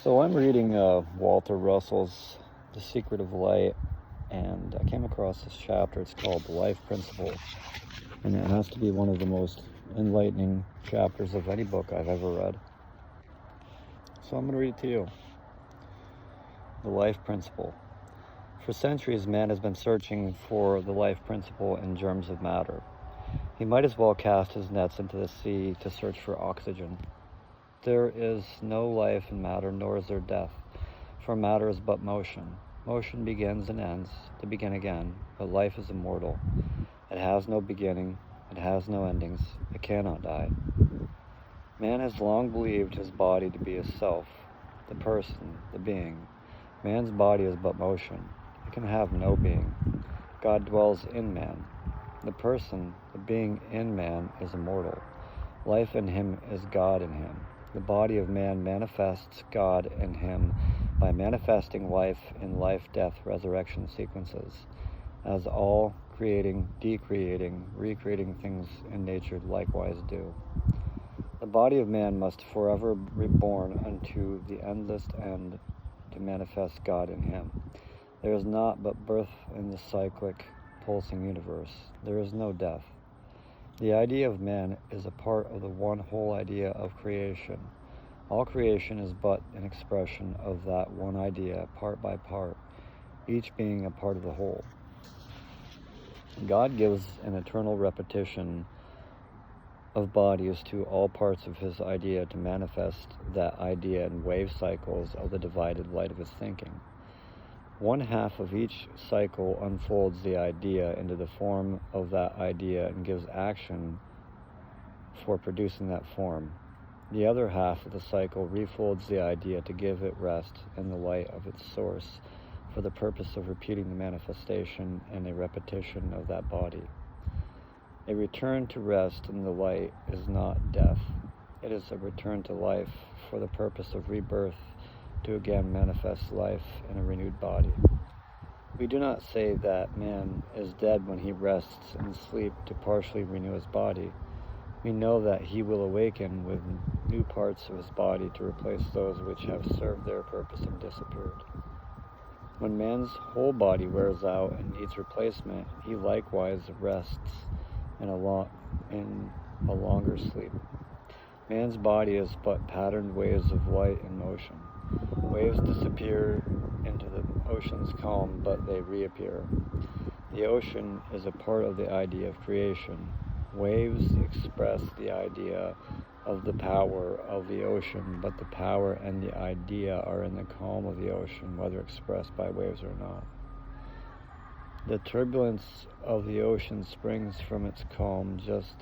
So I'm reading Walter Russell's The Secret of Light, and I came across this chapter. It's called The Life Principle, and it has to be one of the most enlightening chapters of any book I've ever read. So I'm going to read it to you. The Life Principle. For centuries, man has been searching for the life principle in germs of matter. He might as well cast his nets into the sea to search for oxygen. There is no life in matter, nor is there death, for matter is but motion. Motion begins and ends, to begin again, but life is immortal. It has no beginning, it has no endings, it cannot die. Man has long believed his body to be his self, the person, the being. Man's body is but motion. It can have no being. God dwells in man. The person, the being in man, is immortal. Life in him is God in him. The body of man manifests God in him by manifesting life in life, death, resurrection sequences, as all creating, decreating, recreating things in nature likewise do. The body of man must forever be reborn unto the endless end to manifest God in him. There is naught but birth in the cyclic, pulsing universe. There is no death. The idea of man is a part of the one whole idea of creation. All creation is but an expression of that one idea, part by part, each being a part of the whole. God gives an eternal repetition of bodies to all parts of his idea to manifest that idea in wave cycles of the divided light of his thinking. One half of each cycle unfolds the idea into the form of that idea and gives action for producing that form. The other half of the cycle refolds the idea to give it rest in the light of its source for the purpose of repeating the manifestation and a repetition of that body. A return to rest in the light is not death. It is a return to life for the purpose of rebirth to again manifest life in a renewed body. We do not say that man is dead when he rests in sleep to partially renew his body. We know that he will awaken with new parts of his body to replace those which have served their purpose and disappeared. When man's whole body wears out and needs replacement, he likewise rests in a longer sleep. Man's body is but patterned waves of light and motion. Waves disappear into the ocean's calm, but they reappear. The ocean is a part of the idea of creation. Waves express the idea of the power of the ocean, but the power and the idea are in the calm of the ocean, whether expressed by waves or not. The turbulence of the ocean springs from its calm, just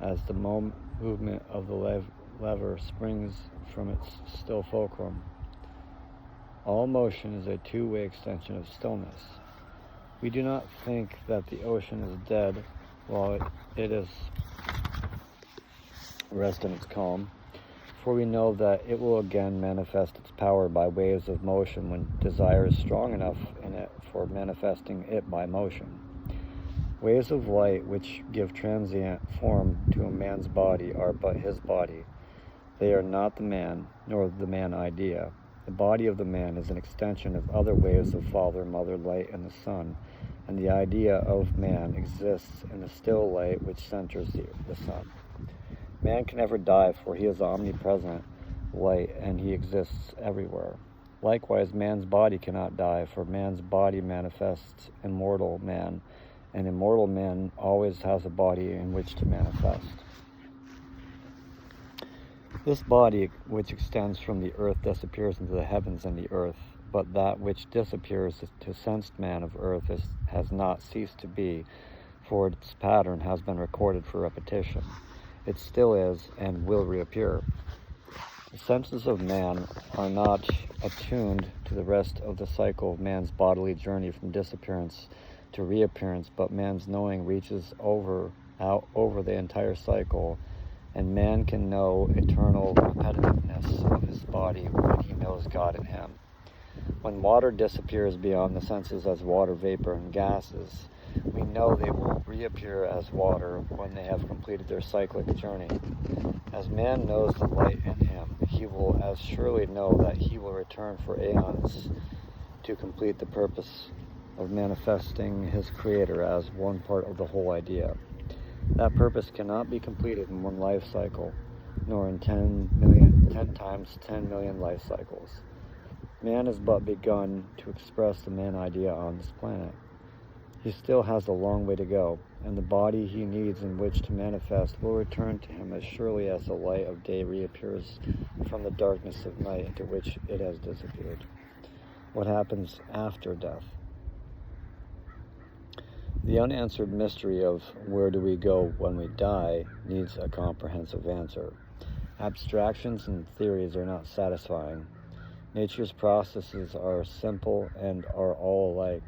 as the movement of the lever springs from its still fulcrum. All motion is a two-way extension of stillness. We do not think that the ocean is dead while it is rest in its calm, for we know that it will again manifest its power by waves of motion when desire is strong enough in it for manifesting it by motion. Waves of light which give transient form to a man's body are but his body. They are not the man, nor the man idea. The body of the man is an extension of other waves of Father, Mother, Light, and the Sun, and the idea of man exists in the still light which centers the Sun. Man can never die, for he is omnipresent light, and he exists everywhere. Likewise, man's body cannot die, for man's body manifests immortal man, and immortal man always has a body in which to manifest. This body which extends from the earth disappears into the heavens and the earth, but that which disappears to sensed man of earth has not ceased to be, for its pattern has been recorded for repetition. It still is and will reappear. The senses of man are not attuned to the rest of the cycle of man's bodily journey from disappearance to reappearance, but man's knowing reaches out over the entire cycle, and man can know eternal repetitiveness of his body when he knows God in him. When water disappears beyond the senses as water vapor and gases, we know they will reappear as water when they have completed their cyclic journey. As man knows the light in him, he will as surely know that he will return for aeons to complete the purpose of manifesting his Creator as one part of the whole idea. That purpose cannot be completed in one life cycle, nor in 10 times 10 million life cycles. Man has but begun to express the man idea on this planet. He still has a long way to go, and the body he needs in which to manifest will return to him as surely as the light of day reappears from the darkness of night into which it has disappeared. What happens after death? The unanswered mystery of where do we go when we die needs a comprehensive answer. Abstractions and theories are not satisfying. Nature's processes are simple and are all alike.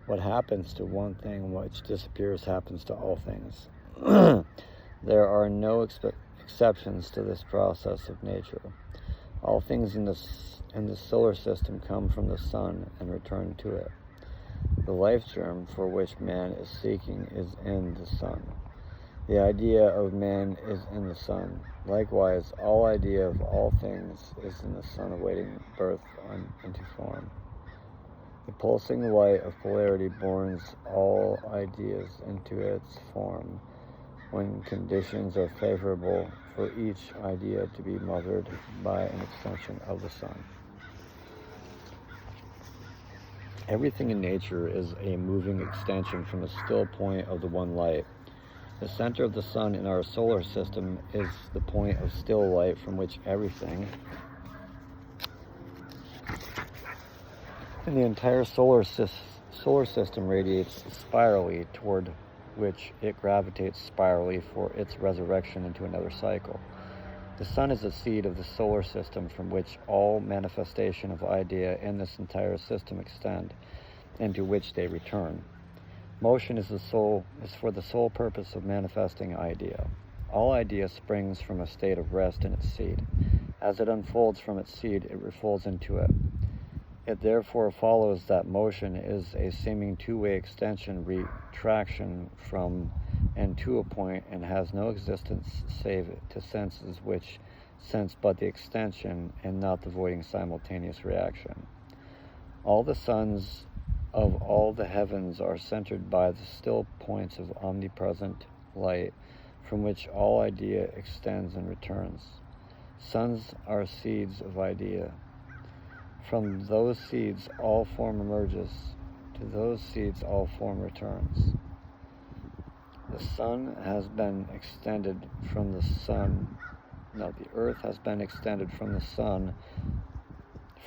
What happens to one thing which disappears happens to all things. There are no exceptions to this process of nature. All things in the solar system come from the sun and return to it. The life germ for which man is seeking is in the sun. The idea of man is in the sun. Likewise, all idea of all things is in the sun awaiting birth into form. The pulsing light of polarity borns all ideas into its form when conditions are favorable for each idea to be mothered by an extension of the sun. Everything in nature is a moving extension from the still point of the one light. The center of the sun in our solar system is the point of still light from which everything in the entire solar system radiates spirally, toward which it gravitates spirally for its resurrection into another cycle. The sun is the seed of the solar system from which all manifestation of idea in this entire system extend, and to which they return. Motion is for the sole purpose of manifesting idea. All idea springs from a state of rest in its seed. As it unfolds from its seed, it refolds into it. It therefore follows that motion is a seeming two-way extension, retraction from and to a point, and has no existence save to senses which sense but the extension and not the voiding simultaneous reaction. All the suns of all the heavens are centered by the still points of omnipresent light from which all idea extends and returns. Suns are seeds of idea. From those seeds all form emerges. To those seeds all form returns. The sun has been extended from the sun. No, the earth has been extended from the sun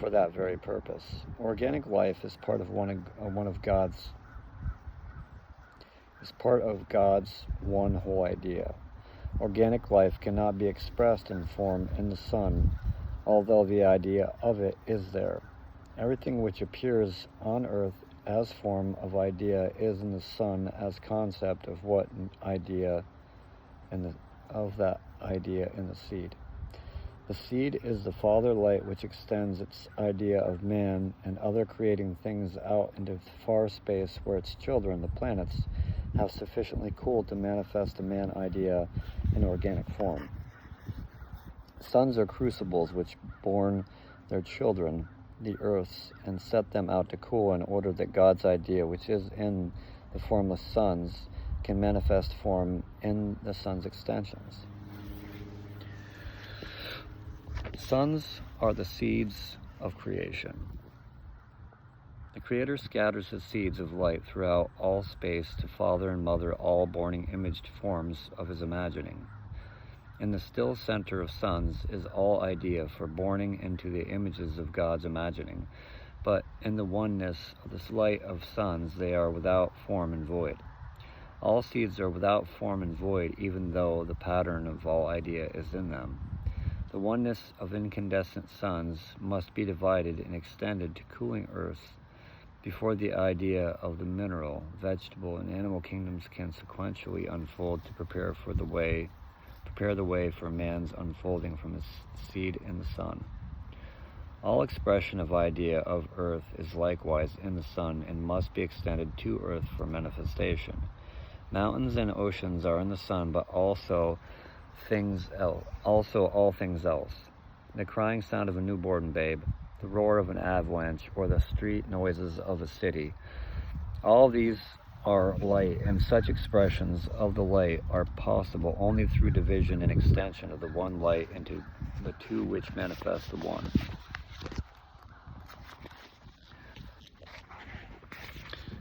for that very purpose. Organic life is part of God's one whole idea. Organic life cannot be expressed in form in the sun, although the idea of it is there. Everything which appears on earth as form of idea is in the sun as concept of what idea of that idea in the seed. The seed is the father light which extends its idea of man and other creating things out into far space where its children, the planets, have sufficiently cooled to manifest the man idea in organic form. Suns are crucibles which born their children, the earths, and set them out to cool in order that God's idea, which is in the formless suns, can manifest form in the sun's extensions. Suns are the seeds of creation. The Creator scatters his seeds of light throughout all space to father and mother all borning imaged forms of his imagining. In the still center of suns is all idea for borning into the images of God's imagining, but in the oneness of this light of suns they are without form and void. All seeds are without form and void, even though the pattern of all idea is in them. The oneness of incandescent suns must be divided and extended to cooling earth before the idea of the mineral, vegetable, and animal kingdoms can sequentially unfold to prepare the way for man's unfolding from his seed in the sun. All expression of idea of earth is likewise in the sun and must be extended to earth for manifestation. Mountains and oceans are in the sun, but also all things else. The crying sound of a newborn babe, the roar of an avalanche, or the street noises of a city. All these are light, and such expressions of the light are possible only through division and extension of the one light into the two which manifest the one.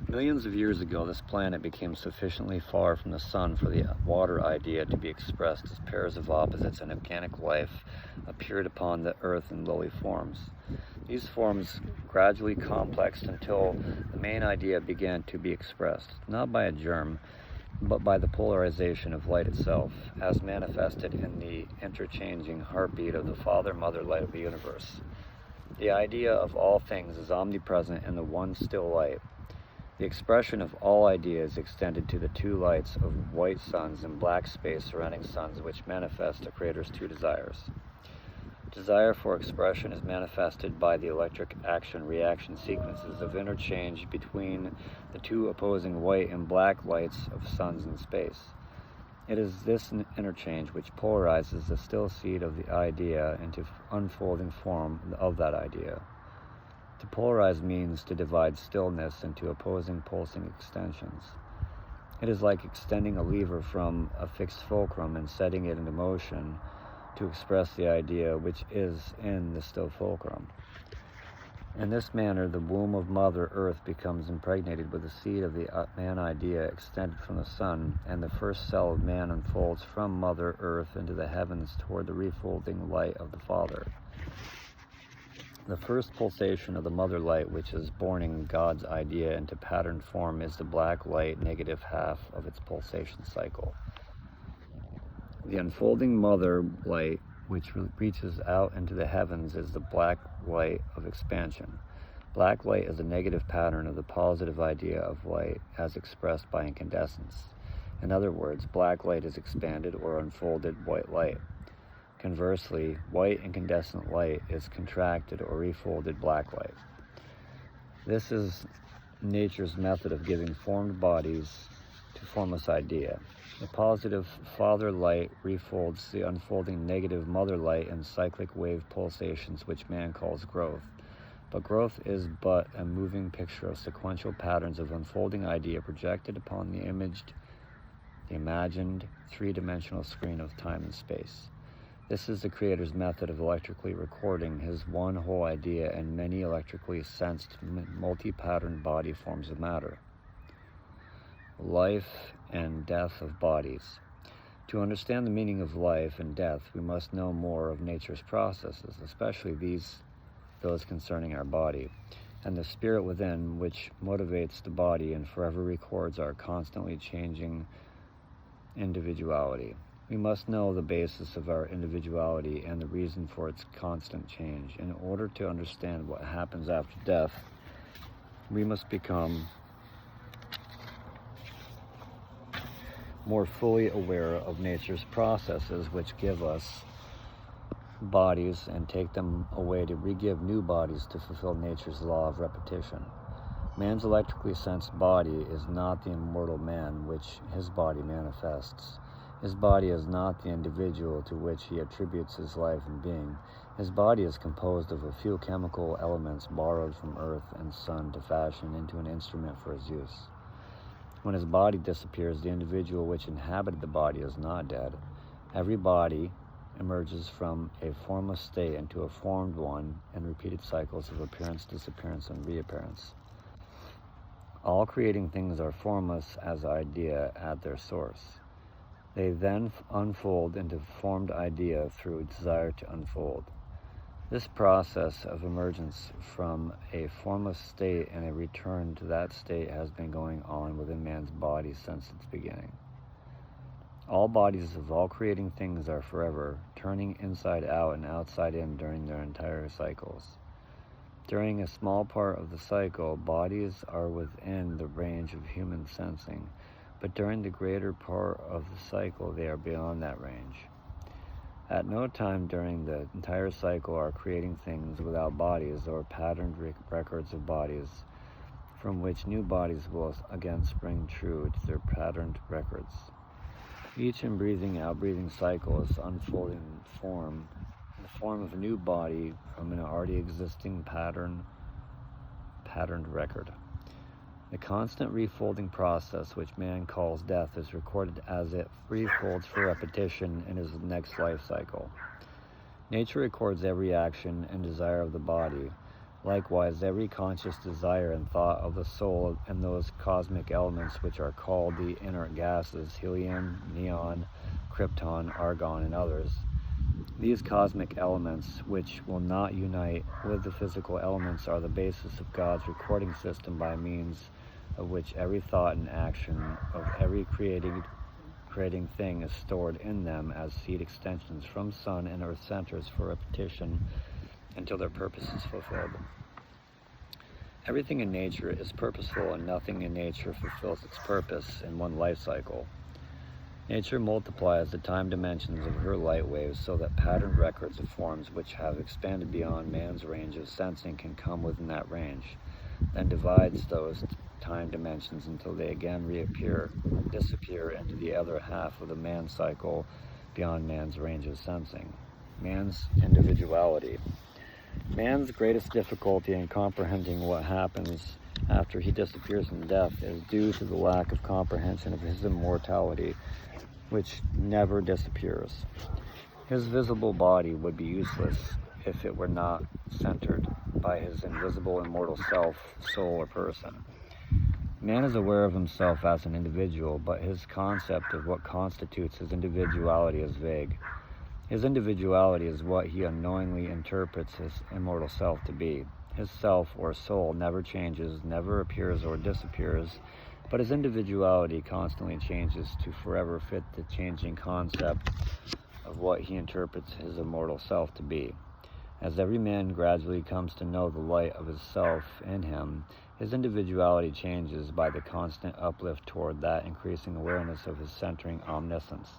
Millions of years ago, this planet became sufficiently far from the sun for the water idea to be expressed as pairs of opposites, and organic life appeared upon the earth in lowly forms. These forms gradually complexed until the main idea began to be expressed, not by a germ, but by the polarization of light itself, as manifested in the interchanging heartbeat of the Father-Mother light of the universe. The idea of all things is omnipresent in the one still light. The expression of all ideas extended to the two lights of white suns and black space surrounding suns, which manifest the Creator's two desires. Desire for expression is manifested by the electric action-reaction sequences of interchange between the two opposing white and black lights of suns in space. It is this interchange which polarizes the still seed of the idea into unfolding form of that idea. To polarize means to divide stillness into opposing pulsing extensions. It is like extending a lever from a fixed fulcrum and setting it into motion to express the idea which is in the still fulcrum. In this manner, the womb of Mother Earth becomes impregnated with the seed of the man idea extended from the sun, and the first cell of man unfolds from Mother Earth into the heavens toward the refolding light of the Father. The first pulsation of the mother light, which is borning God's idea into patterned form, is the black light negative half of its pulsation cycle. The unfolding mother light, which reaches out into the heavens, is the black light of expansion. Black light is a negative pattern of the positive idea of light as expressed by incandescence. In other words, black light is expanded or unfolded white light. Conversely, white incandescent light is contracted or refolded black light. This is nature's method of giving formed bodies to formless idea. The positive father light refolds the unfolding negative mother light in cyclic wave pulsations, which man calls growth. But growth is but a moving picture of sequential patterns of unfolding idea projected upon the imagined three-dimensional screen of time and space. This is the Creator's method of electrically recording his one whole idea in many electrically sensed multi-patterned body forms of matter. Life and death of bodies. To understand the meaning of life and death, we must know more of nature's processes, especially those concerning our body, and the spirit within, which motivates the body and forever records our constantly changing individuality. We must know the basis of our individuality and the reason for its constant change. In order to understand what happens after death, we must become more fully aware of nature's processes, which give us bodies and take them away to re-give new bodies to fulfill nature's law of repetition. Man's electrically sensed body is not the immortal man which his body manifests. His body is not the individual to which he attributes his life and being. His body is composed of a few chemical elements borrowed from earth and sun to fashion into an instrument for his use. When his body disappears, the individual which inhabited the body is not dead. Every body emerges from a formless state into a formed one in repeated cycles of appearance, disappearance, and reappearance. All creating things are formless as idea at their source. They then unfold into formed idea through desire to unfold. This process of emergence from a formless state and a return to that state has been going on within man's body since its beginning. All bodies of all creating things are forever, turning inside out and outside in during their entire cycles. During a small part of the cycle, bodies are within the range of human sensing, but during the greater part of the cycle, they are beyond that range. At no time during the entire cycle are creating things without bodies or patterned records of bodies, from which new bodies will again spring true to their patterned records. Each in-breathing, out-breathing cycle is unfolding form, in the form of a new body from an already existing patterned record. The constant refolding process, which man calls death, is recorded as it refolds for repetition in his next life cycle. Nature records every action and desire of the body. Likewise, every conscious desire and thought of the soul and those cosmic elements which are called the inert gases, helium, neon, krypton, argon, and others. These cosmic elements, which will not unite with the physical elements, are the basis of God's recording system, by means of which every thought and action of every creating thing is stored in them as seed extensions from sun and earth centers for repetition until their purpose is fulfilled. Everything in nature is purposeful, and nothing in nature fulfills its purpose in one life cycle. Nature multiplies the time dimensions of her light waves so that patterned records of forms which have expanded beyond man's range of sensing can come within that range, then divides those time dimensions until they again disappear into the other half of the man cycle beyond man's range of sensing. Man's individuality. Man's greatest difficulty in comprehending what happens after he disappears in death is due to the lack of comprehension of his immortality, which never disappears. His visible body would be useless if it were not centered by his invisible immortal self, soul, or person. Man is aware of himself as an individual, but his concept of what constitutes his individuality is vague. His individuality is what he unknowingly interprets his immortal self to be. His self or soul never changes, never appears or disappears, but his individuality constantly changes to forever fit the changing concept of what he interprets his immortal self to be. As every man gradually comes to know the light of his self in him, his individuality changes by the constant uplift toward that increasing awareness of his centering omniscience.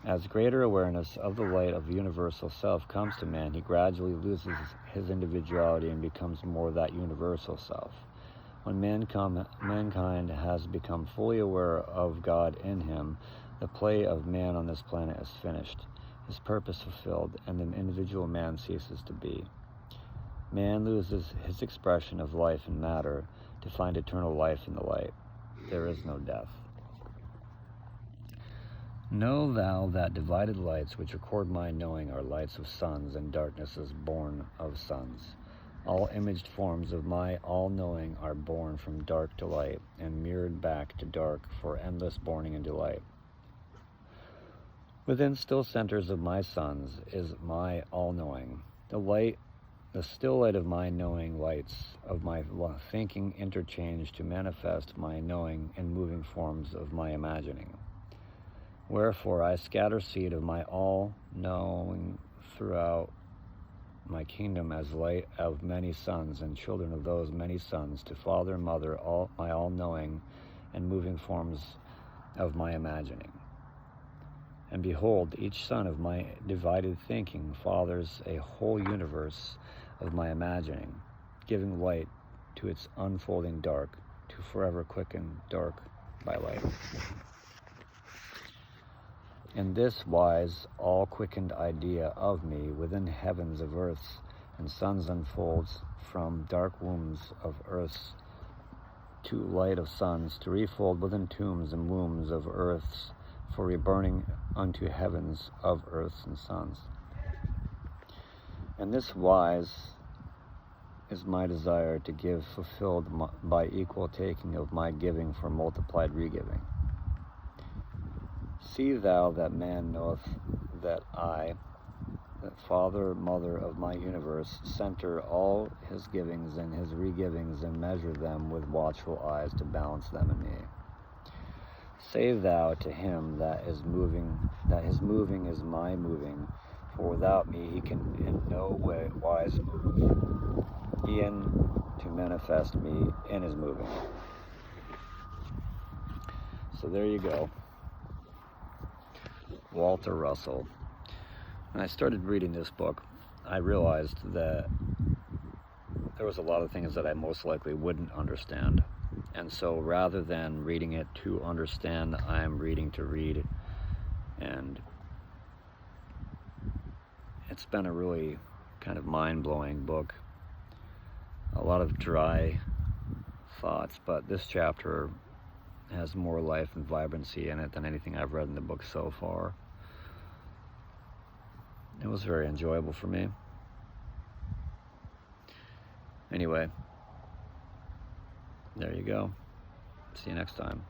As greater awareness of the light of the universal self comes to man, he gradually loses his individuality and becomes more that universal self. When mankind has become fully aware of God in him, the play of man on this planet is finished, his purpose fulfilled, and the individual man ceases to be. Man loses his expression of life and matter to find eternal life in the light. There is no death. Know thou that divided lights which record my knowing are lights of suns, and darknesses born of suns. All imaged forms of my all-knowing are born from dark to light, and mirrored back to dark for endless borning and delight. Within still centers of my suns is my all-knowing. The still light of my knowing lights of my thinking interchange to manifest my knowing in moving forms of my imagining. Wherefore I scatter seed of my all-knowing throughout my kingdom as light of many sons, and children of those many sons, to father and mother my all-knowing and moving forms of my imagining. And behold, each son of my divided thinking fathers a whole universe of my imagining, giving light to its unfolding dark, to forever quicken dark by light. In this wise, all quickened idea of me within heavens of earths and suns unfolds from dark wombs of earths to light of suns, to refold within tombs and wombs of earths, for reburning unto heavens of earths and suns. In this wise is my desire to give fulfilled by equal taking of my giving for multiplied regiving. See thou that man knoweth that I, the father, mother of my universe, center all his givings and his regivings, and measure them with watchful eyes to balance them in me. Say thou to him that his moving is my moving, for without me he can in no wise move, e'en to manifest me in his moving. So there you go. Walter Russell. When I started reading this book, I realized that there was a lot of things that I most likely wouldn't understand. And so rather than reading it to understand, I'm reading to read. And it's been a really kind of mind-blowing book. A lot of dry thoughts, but this chapter has more life and vibrancy in it than anything I've read in the book so far. It was very enjoyable for me. Anyway, there you go. See you next time.